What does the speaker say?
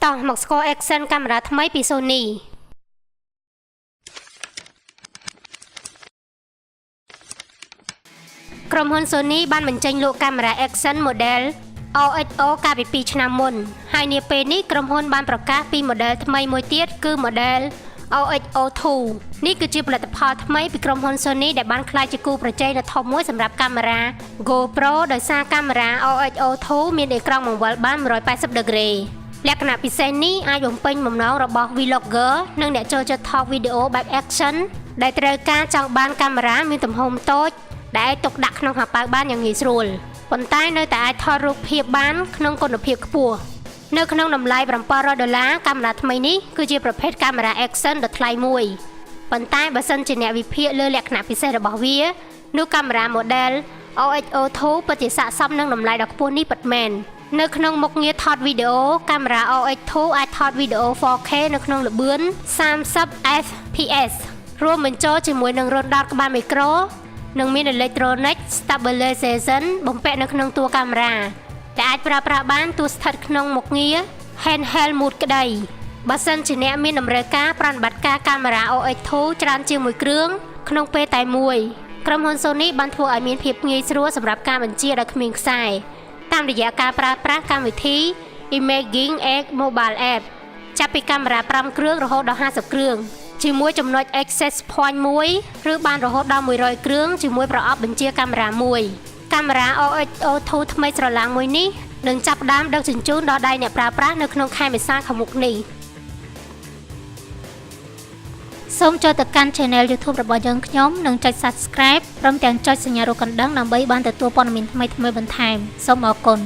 តោះមកស្គាល់ Action កាមេរ៉ាថ្មីពី Sony ក្រុមហ៊ុន Sony បានបញ្ចេញលក់កាមេរ៉ា Action model OXO កាលពី2ឆ្នាំមុនហើយនាពេលនេះក្រុមហ៊ុនបានប្រកាសពី model ថ្មីមួយទៀតគឺ model OXO2 នេះគឺជាផលិតផលថ្មីពីក្រុមហ៊ុន Sony ដែលបានក្លាយជាគូប្រជែងដ៏ធំមួយសម្រាប់កាមេរ៉ា GoPro ដោយសារកាមេរ៉ា OXO2 មានអេក្រង់បង្វិលបាន180ដឺក្រេលក្ខណៈពិសេសនេះអាចបំពេញបំណងរបស់ Vlogger និងអ្នកចូលចិត្តថតវីដេអូបែប Action ដែលត្រូវការចង់បានកាមេរ៉ាមានទំហំតូចដែលអាចទុកដាក់ក្នុងអាប៉ៅបានយ៉ាងងាយស្រួលប៉ុន្តែនៅតែអាចថតរូបភាពបានក្នុងគុណភាពខ្ពស់នៅក្នុងតម្លៃ$700កាមេរ៉ាថ្មីនេះគឺជាប្រភេទកាមេរ៉ា Action ដ៏ថ្លៃមួយប៉ុន្តែបើសិនជាអ្នកវិភាគលើលក្ខណៈពិសេសរបស់វានោះកាមេរ៉ា model OXO2 ពិតជាស័ក្តិសមនឹងតម្លៃដ៏ខ្ពស់នេះពិតមែននៅក្នុងមុខងារថតវីដេអូកាមេរ៉ា OX2 អាចថតវីដេអូ 4K នៅក្នុងល្បឿន30 fps រួមបញ្ចូលជាមួយនឹងរ៉ូដតក្បាលមីក្រូនិងមាន Electronic Stabilization បំពាក់នៅក្នុងតួកាមេរ៉ាដែលអាចប្រើប្រាស់បានទោះស្ថិតក្នុងមុខងារ Handheld Mode ក្តីបើសិនជាអ្នកមានតម្រូវការប្រតិបត្តិការកាមេរ៉ា OX2 ច្រើនជាងមួយគ្រឿងក្នុងពេលតែមួយក្រុមហ៊ុន Sony បានធ្វើឲ្យមានភាពងាយស្រួលសម្រាប់ការបញ្ជាដោយគ្មានខ្សែតាមរយៈការប្រើប្រាស់កម្មវិធី Imaging X Mobile App ចាប់ពីកាមេរ៉ា5គ្រឿងរហូតដល់50គ្រឿងជាមួយចំណុច Access Point 1ឬបានរហូតដល់100គ្រឿងជាមួយប្រអប់បញ្ជាកាមេរ៉ាមួយកាមេរ៉ា OXO2 ថ្មីស្រឡាងមួយនេះនឹងចាប់ផ្ដើមដឹកជញ្ជូនដល់ដៃអ្នកប្រើប្រាស់នៅក្នុងខែមេសាខាងមុខនេះសូមចូលទៅកាន់ Channel YouTube របស់យើងខ្ញុំនិងចុច Subscribe ព្រមទាំងចុចសញ្ញារូបកណ្ដឹងដើម្បីបានទទួលព័ត៌មានថ្មីៗបន្ថែមសូមអរគុណ